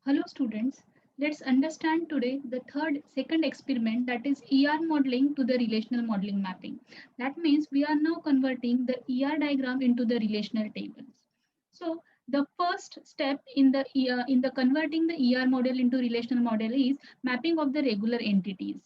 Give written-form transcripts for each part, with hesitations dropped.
Hello students, let's understand today the second experiment, that is ER modeling to the relational modeling mapping. That means we are now converting the ER diagram into the relational tables. So the first step in the converting the ER model into relational model is mapping of the regular entities.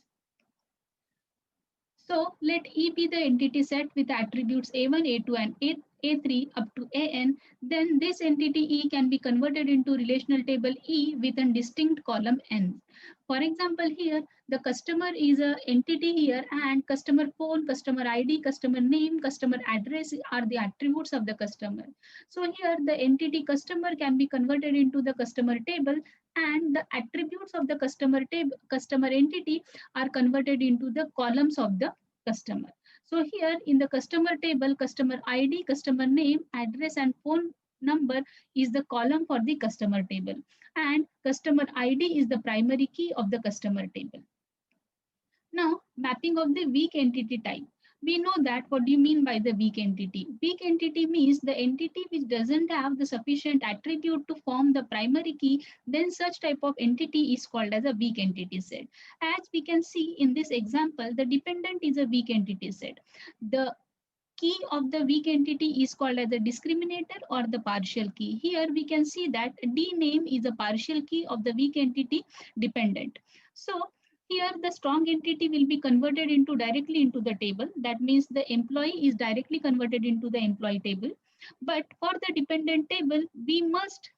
So let E be the entity set with attributes A1, A2 and A3 up to AN. Then this entity E can be converted into relational table E with a distinct column N. For example, here the customer is a entity here, and customer phone, customer ID, customer name, customer address are the attributes of the customer. So here the entity customer can be converted into the customer table, and the attributes of the customer entity are converted into the columns of the customer. So here in the customer table, customer ID, customer name, address and phone number is the column for the customer table, and customer ID is the primary key of the customer table. Now, mapping of the weak entity type. We know that what do you mean by the weak entity? Weak entity means the entity which doesn't have the sufficient attribute to form the primary key, then such type of entity is called as a weak entity set. As we can see in this example, the dependent is a weak entity set. The key of the weak entity is called as a discriminator or the partial key. Here we can see that D name is a partial key of the weak entity dependent. So here the strong entity will be converted into directly into the table. That means the employee is directly converted into the employee table. But for the dependent table, we must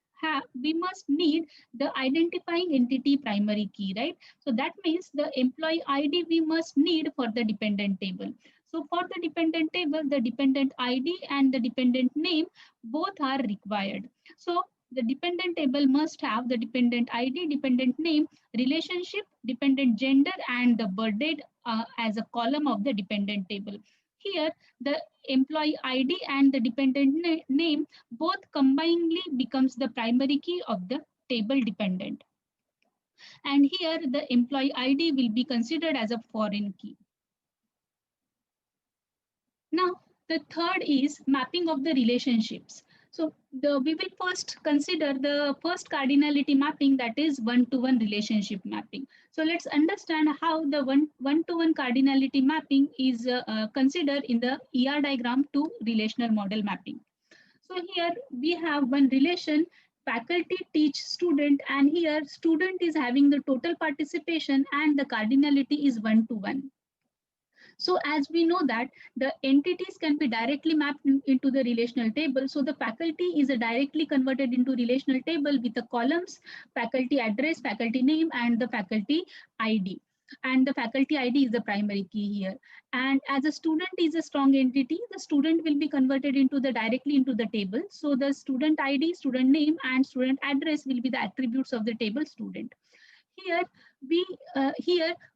need the identifying entity primary key, right? So that means the employee ID we must need for the dependent table. So for the dependent table, the dependent ID and the dependent name both are required. So the dependent table must have the dependent ID, dependent name, relationship, dependent gender, and the birth date as a column of the dependent table. Here, the employee ID and the dependent name both combinedly becomes the primary key of the table dependent. And here, the employee ID will be considered as a foreign key. Now, the third is mapping of the relationships. So we will first consider the first cardinality mapping, that is one-to-one relationship mapping. So let's understand how the one-to-one cardinality mapping is considered in the ER diagram to relational model mapping. So here we have one relation, faculty teach student, and here student is having the total participation and the cardinality is one-to-one. So as we know that the entities can be directly mapped into the relational table. So the faculty is directly converted into relational table with the columns, faculty address, faculty name, and the faculty ID. And the faculty ID is the primary key here. And as a student is a strong entity, the student will be converted into the directly into the table. So the student ID, student name, and student address will be the attributes of the table student. Here we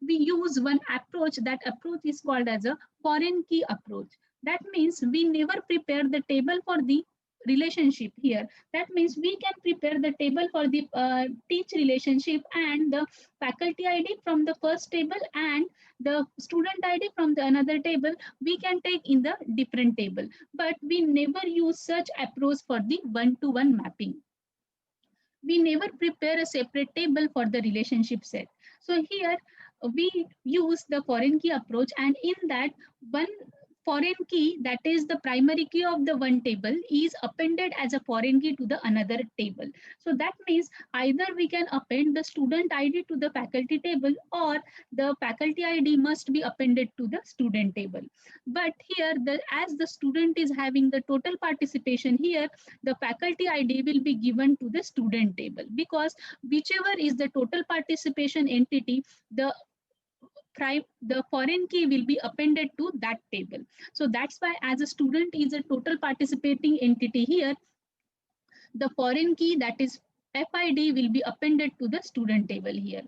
use one approach. That approach is called as a foreign key approach. That means we never prepare the table for the relationship here. That means we can prepare the table for the teach relationship and the faculty ID from the first table and the student ID from the another table we can take in the different table, but we never use such approach for the one-to-one mapping. We never prepare a separate table for the relationship set. So here we use the foreign key approach, and in that one foreign key, that is the primary key of the one table, is appended as a foreign key to the another table. So that means either we can append the student ID to the faculty table, or the faculty ID must be appended to the student table. But here, as the student is having the total participation here, the faculty ID will be given to the student table, because whichever is the total participation entity, the foreign key will be appended to that table. So that's why as a student is a total participating entity here, the foreign key, that is FID, will be appended to the student table here.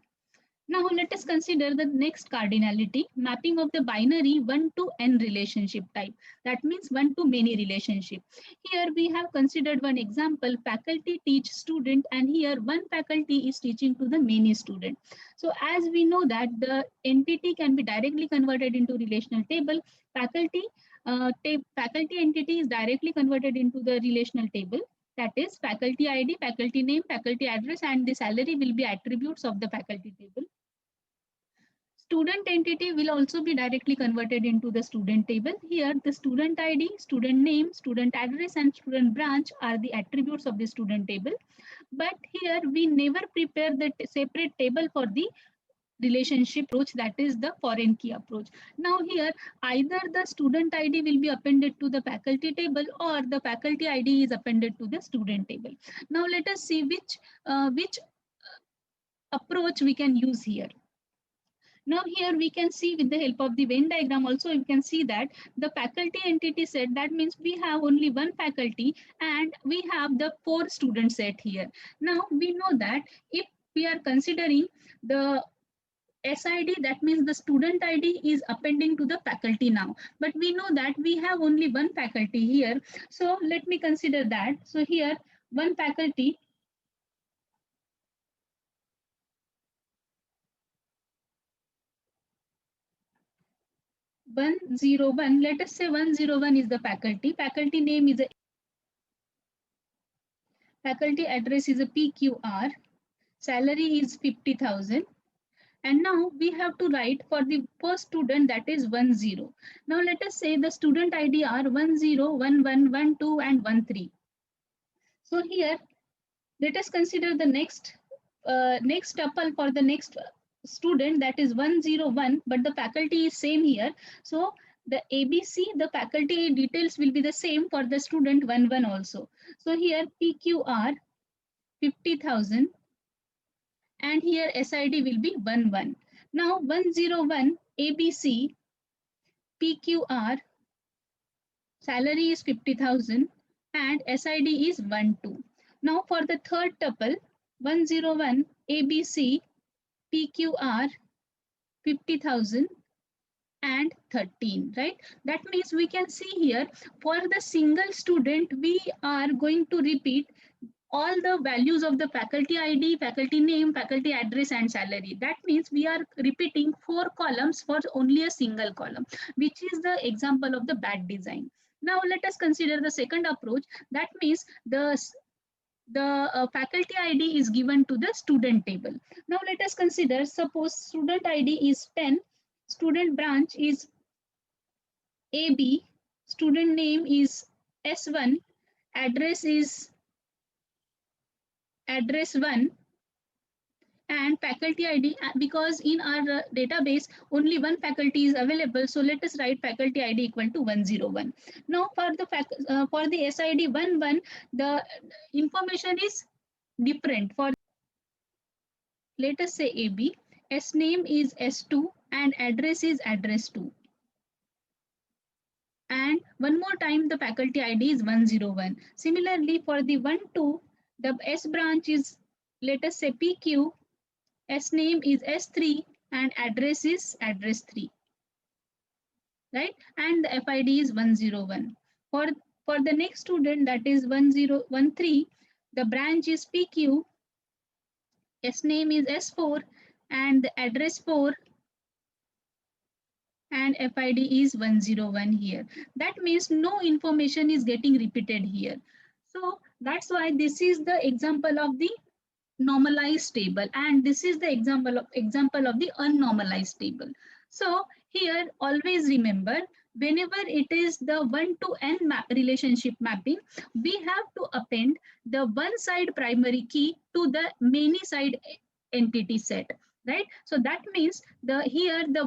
Now let us consider the next cardinality, mapping of the binary 1 to n relationship type. That means 1 to many relationship. Here we have considered one example, faculty teach student, and here one faculty is teaching to the many student. So as we know that the entity can be directly converted into relational table, faculty entity is directly converted into the relational table. That is faculty ID, faculty name, faculty address, and the salary will be attributes of the faculty table. Student entity will also be directly converted into the student table. Here, the student ID, student name, student address, and student branch are the attributes of the student table. But here, we never prepare the separate table for the relationship approach, that is the foreign key approach. Now here, either the student ID will be appended to the faculty table or the faculty ID is appended to the student table. Now let us see which approach we can use here. Now here we can see with the help of the Venn diagram also you can see that the faculty entity set, that means we have only one faculty and we have the 4 student set here. Now we know that if we are considering the SID, that means the student ID is appending to the faculty now. But we know that we have only one faculty here. So let me consider that. So here, one faculty, let us say 101 is the faculty. Faculty name is a faculty address is a PQR. Salary is 50,000. And now we have to write for the first student, that is 10. Now let us say the student ID are 10, 11, 12 and 13. So here let us consider the next tuple for the next student, that is 101, but the faculty is same here. So the ABC, the faculty details will be the same for the student 11 also. So here PQR 50,000 and here SID will be 11. Now 101 ABC PQR salary is 50,000 and SID is 12. Now for the third tuple 101 ABC PQR 50,000 and 13, right? That means we can see here for the single student we are going to repeat all the values of the faculty ID, faculty name, faculty address and salary. That means we are repeating 4 columns for only a single column, which is the example of the bad design. Now let us consider the second approach. That means the faculty ID is given to the student table. Now let us consider, suppose student ID is 10, student branch is AB, student name is S1, address is address 1 and faculty ID, because in our database only one faculty is available, so let us write faculty ID equal to 101. Now for the SID 11 the information is different. For let us say AB, S name is S2 and address is address 2. And one more time the faculty ID is 101. Similarly for the 12, the S branch is, let us say PQ, S name is S3 and address is address 3. Right? And the FID is 101. For the next student, that is 1013, the branch is PQ, S name is S4 and the address 4 and FID is 101 here. That means no information is getting repeated here. So that's why this is the example of the normalized table and this is the example of the unnormalized table. So here always remember, whenever it is the 1 to n relationship mapping, we have to append the one side primary key to the many side entity set, right? So that means here the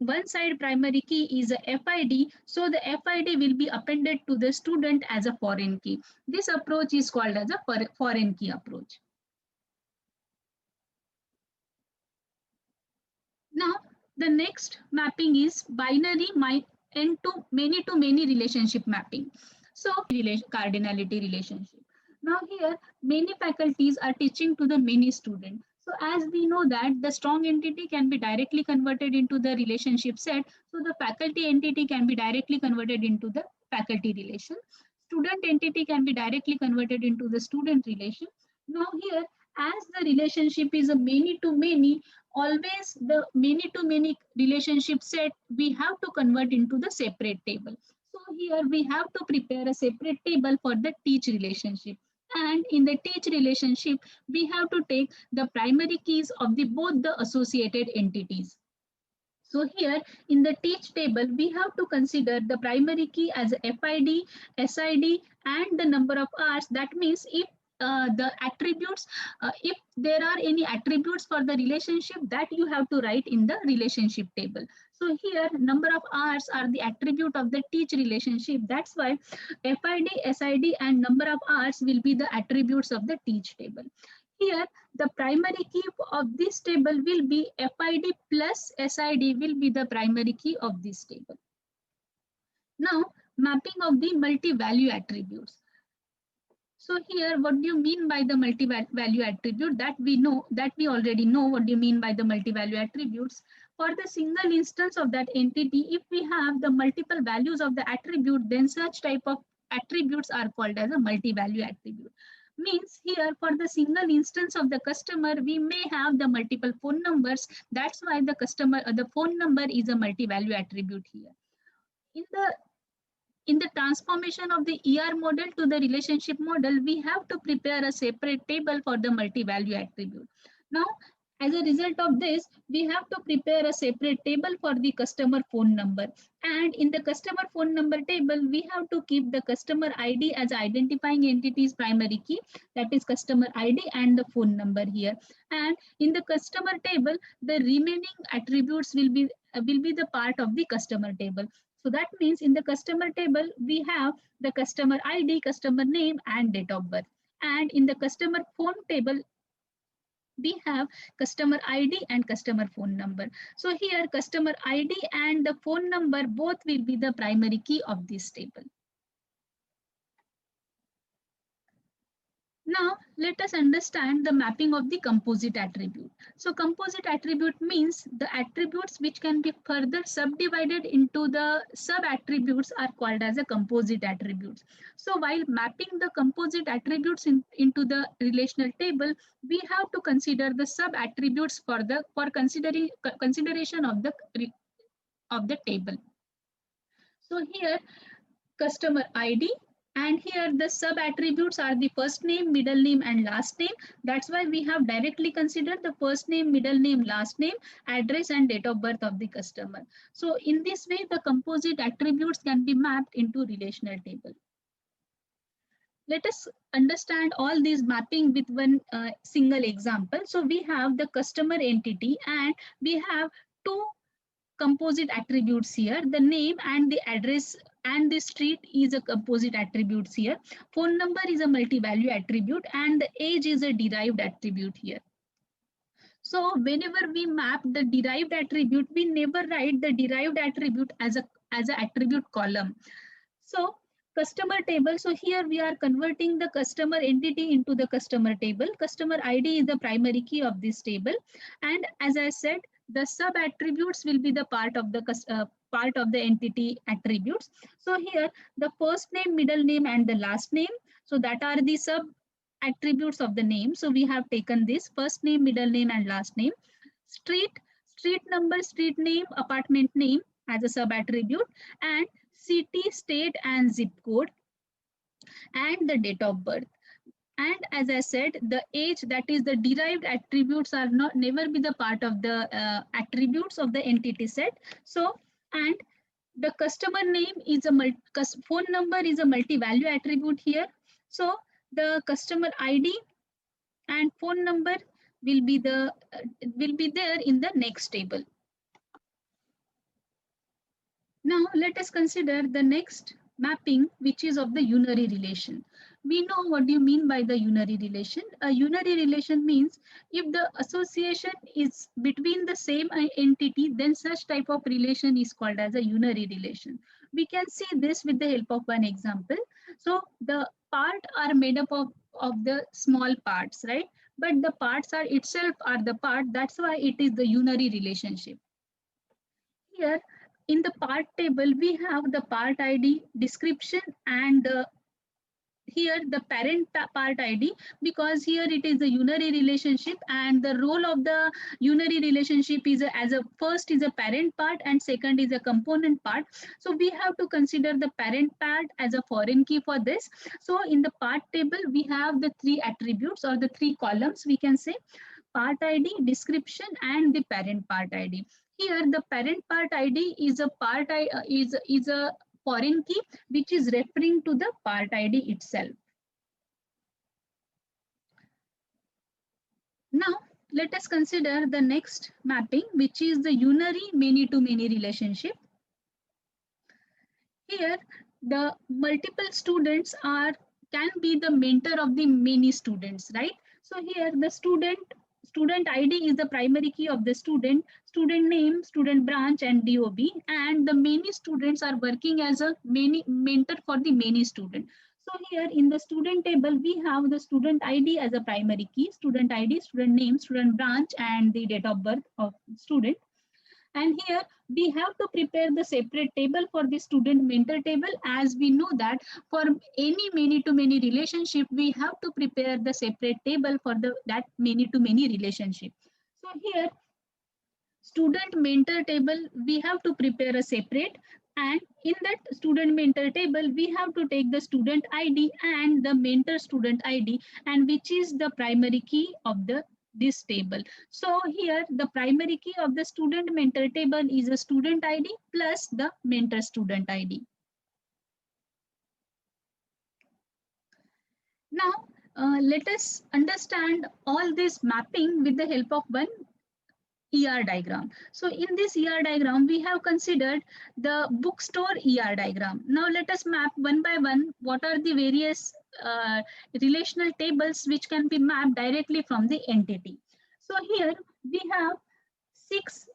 one side primary key is a FID, so the FID will be appended to the student as a foreign key. This approach is called as a foreign key approach. Now, the next mapping is binary and to many relationship mapping. So, cardinality relationship. Now here, many faculties are teaching to the many students. So as we know that the strong entity can be directly converted into the relationship set. So the faculty entity can be directly converted into the faculty relation. Student entity can be directly converted into the student relation. Now here, as the relationship is a many to many, always the many to many relationship set we have to convert into the separate table. So here we have to prepare a separate table for the teach relationship. And in the teach relationship, we have to take the primary keys of the both the associated entities. So here in the teach table, we have to consider the primary key as FID, SID, and the number of hours. That means if the attributes, if there are any attributes for the relationship, that you have to write in the relationship table. So here number of hours are the attribute of the teach relationship. That's why FID, SID, and number of hours will be the attributes of the teach table. Here the primary key of this table will be FID plus SID will be the primary key of this table. Now, mapping of the multi-value attributes. So here, what do you mean by the multi-value attribute? That we already know what do you mean by the multi-value attributes. For the single instance of that entity, if we have the multiple values of the attribute, then such type of attributes are called as a multi-value attribute. Means here for the single instance of the customer, we may have the multiple phone numbers. That's why the phone number is a multi-value attribute here. In the transformation of the ER model to the relationship model, we have to prepare a separate table for the multi-value attribute. Now, as a result of this, we have to prepare a separate table for the customer phone number. And in the customer phone number table, we have to keep the customer ID as identifying entity's primary key, that is customer ID and the phone number here. And in the customer table, the remaining attributes will be the part of the customer table. So that means in the customer table, we have the customer ID, customer name, and date of birth. And in the customer phone table, we have customer ID and customer phone number. So here customer ID and the phone number both will be the primary key of this table. Now, let us understand the mapping of the composite attribute. So composite attribute means the attributes which can be further subdivided into the sub-attributes are called as a composite attributes. So while mapping the composite attributes into the relational table, we have to consider the sub-attributes for consideration of the table. So here customer ID, and here the sub attributes are the first name, middle name, and last name. That's why we have directly considered the first name, middle name, last name, address, and date of birth of the customer. So in this way, the composite attributes can be mapped into relational table. Let us understand all these mapping with one single example. So we have the customer entity and we have two composite attributes here. The name and the address and the street is a composite attributes here. Phone number is a multi-value attribute and the age is a derived attribute here. So whenever we map the derived attribute, we never write the derived attribute as an attribute column. So customer table, so here we are converting the customer entity into the customer table. Customer ID is the primary key of this table. And as I said, the sub attributes will be the part of the entity attributes. So here the first name, middle name, and the last name. So that are the sub attributes of the name. So we have taken this first name, middle name, and last name. Street number, street name, apartment name as a sub attribute, and city, state, and zip code, and the date of birth. And as I said, the age, that is the derived attributes, are never be the part of the attributes of the entity set. So, and the customer name is phone number is a multi-value attribute here. So the customer ID and phone number will be there in the next table. Now let us consider the next mapping, which is of the unary relation. We know what do you mean by the unary relation. A unary relation means if the association is between the same entity, then such type of relation is called as a unary relation. We can see this with the help of one example. So the parts are made up of the small parts, right? But the parts are itself are the part. That's why it is the unary relationship. Here in the part table, we have the part ID, description, and the here the parent part ID, because here it is a unary relationship, and the role of the unary relationship is as a first is a parent part and second is a component part. So we have to consider the parent part as a foreign key for this. So in the part table we have the three attributes or the three columns, we can say: part ID, description, and the parent part ID. Here the parent part ID is a is a foreign key which is referring to the part ID itself. Now let us consider the next mapping, which is the unary many-to-many relationship. Here the multiple students are can be the mentor of the many students, right? So here the student ID is the primary key of the student name, student branch, and DOB, and the many students are working as a many mentor for the many student. So here in the student table we have the student ID as a primary key: student ID, student name, student branch, and the date of birth of student. And here we have to prepare the separate table for the student mentor table, as we know that for any many to many relationship we have to prepare the separate table for the that many to many relationship. So here student mentor table we have to prepare a separate, and in that student mentor table we have to take the student ID and the mentor student ID, and which is the primary key of the this table. So here the primary key of the student mentor table is a student ID plus the mentor student ID. Now let us understand all this mapping with the help of one ER diagram. So in this ER diagram, we have considered the bookstore ER diagram. Now let us map one by one what are the various relational tables which can be mapped directly from the entity. So here we have 6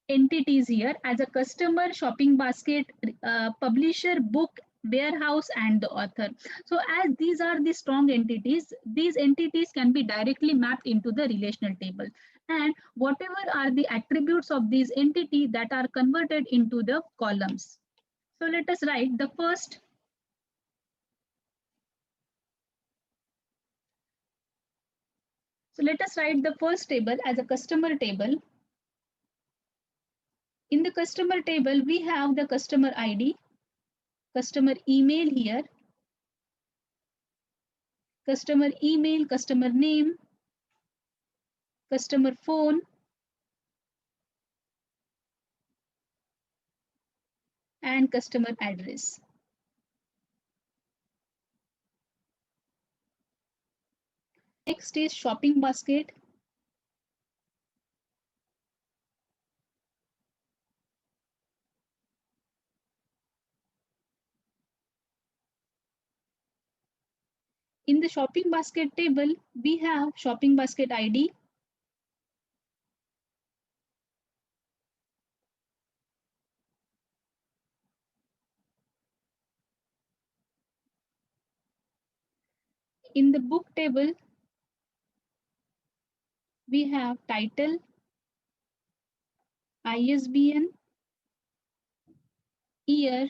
entities here as a customer, shopping basket, publisher, book, warehouse, and the author. So as these are the strong entities, these entities can be directly mapped into the relational table, and whatever are the attributes of these entity that are converted into the columns. So let us write the first. So let us write the first table as a customer table. In the customer table, we have the customer ID, customer email here, customer email, customer name, customer phone, and customer address. Next is shopping basket. In the shopping basket table, we have shopping basket ID, in the book table, we have title, ISBN, year,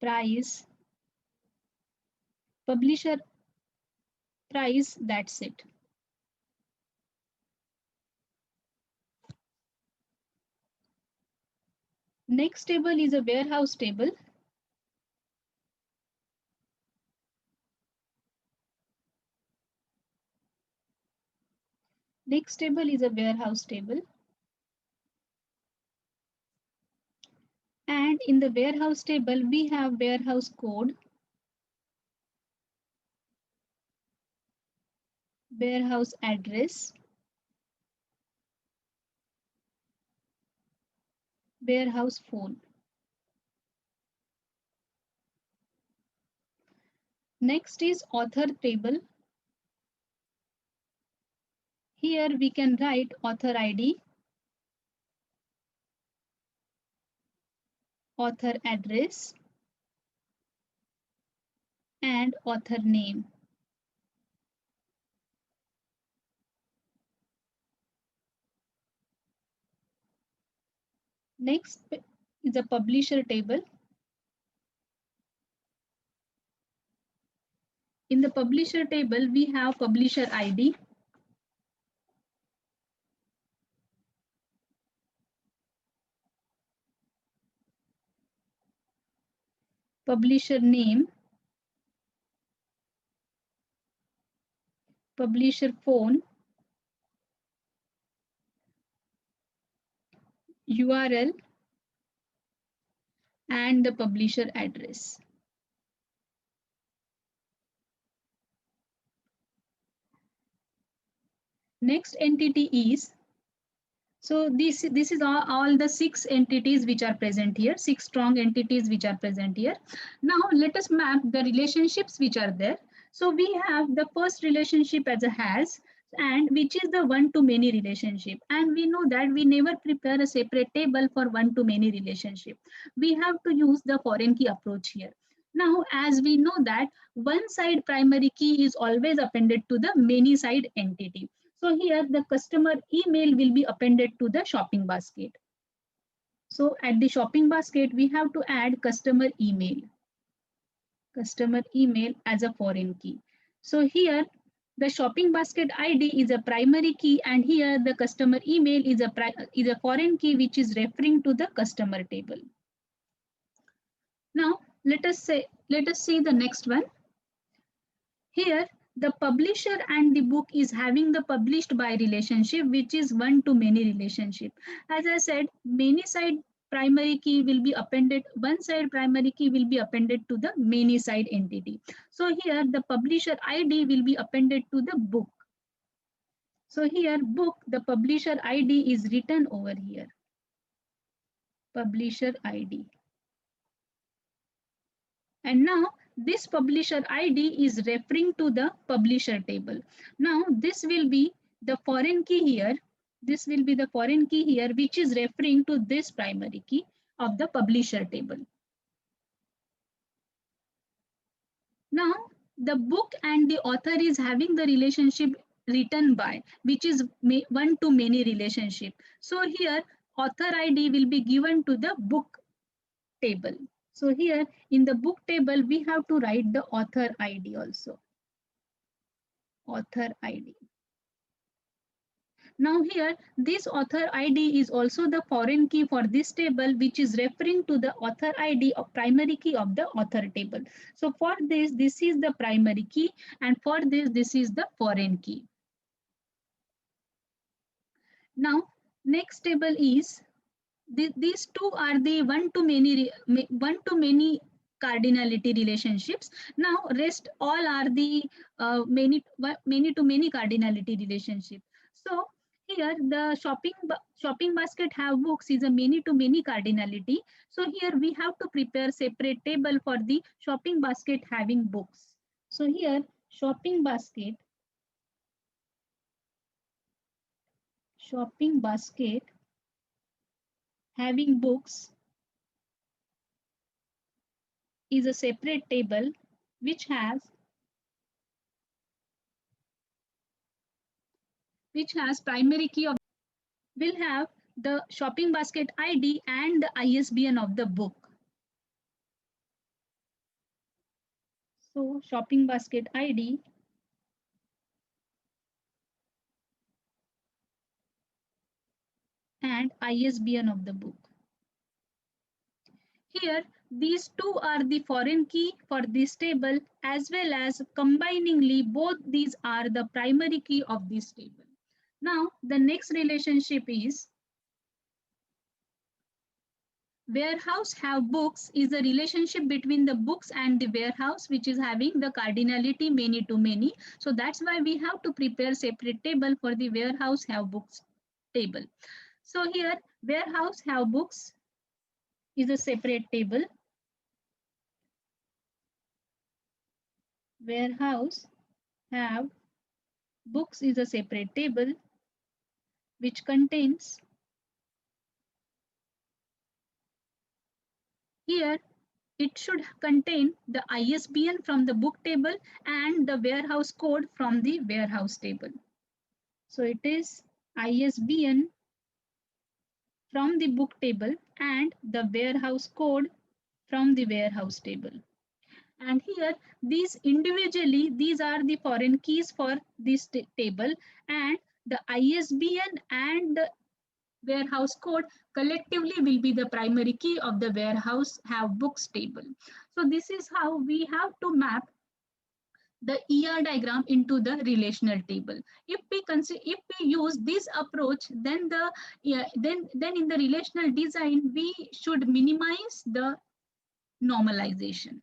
price, publisher price, that's it. Next table is a warehouse table. Next table is a warehouse table. And in the warehouse table, we have warehouse code, warehouse address, warehouse phone. Next is author table. Here we can write author ID, author address, and author name. Next is a publisher table. In the publisher table, we have publisher ID, publisher name, publisher phone, URL, and the publisher address. Next entity is, so this is all the 6 entities which are present here, 6 strong entities which are present here. Now let us map the relationships which are there. So we have the first relationship as a has, and which is the one to many relationship, and we know that we never prepare a separate table for one to many relationship. We have to use the foreign key approach here. Now as we know that one side primary key is always appended to the many side entity. So here the customer email will be appended to the shopping basket. So at the shopping basket, we have to add customer email as a foreign key. So here the shopping basket ID is a primary key, and here the customer email is a foreign key which is referring to the customer table. Now let us see the next one. Here, the publisher and the book is having the published by relationship, which is one to many relationship. As I said, many side primary key will be appended, one side primary key will be appended to the many side entity. So here the publisher ID will be appended to the book. So here book, the publisher ID is written over here. Publisher ID. And now this publisher ID is referring to the publisher table. Now this will be the foreign key here. This will be the foreign key here, which is referring to this primary key of the publisher table. Now the book and the author is having the relationship written by, which is one to many relationship. So here author ID will be given to the book table. So here in the book table, we have to write the author ID also. Author ID. Now here, this author ID is also the foreign key for this table, which is referring to the author ID of primary key of the author table. So for this is the primary key, and for this is the foreign key. Now, next table is, these two are the one to many cardinality relationships. Now rest all are the many to many cardinality relationship. So here the shopping basket have books is a many to many cardinality. So here we have to prepare separate table for the shopping basket having books. So here shopping basket having books is a separate table which has primary key of, will have the shopping basket ID and the ISBN of the book. So shopping basket ID and ISBN of the book. Here, these two are the foreign key for this table, as well as combiningly both these are the primary key of this table. Now, the next relationship is warehouse have books is a relationship between the books and the warehouse, which is having the cardinality many to many. So that's why we have to prepare separate table for the warehouse have books table. So here warehouse have books is a separate table. Warehouse have books is a separate table which contains, here it should contain the ISBN from the book table and the warehouse code from the warehouse table. So it is ISBN from the book table and the warehouse code from the warehouse table. And here, these individually, these are the foreign keys for this table, and the ISBN and the warehouse code collectively will be the primary key of the warehouse have books table. So this is how we have to map the ER diagram into the relational table. If we use this approach, then then in the relational design we should minimize the normalization.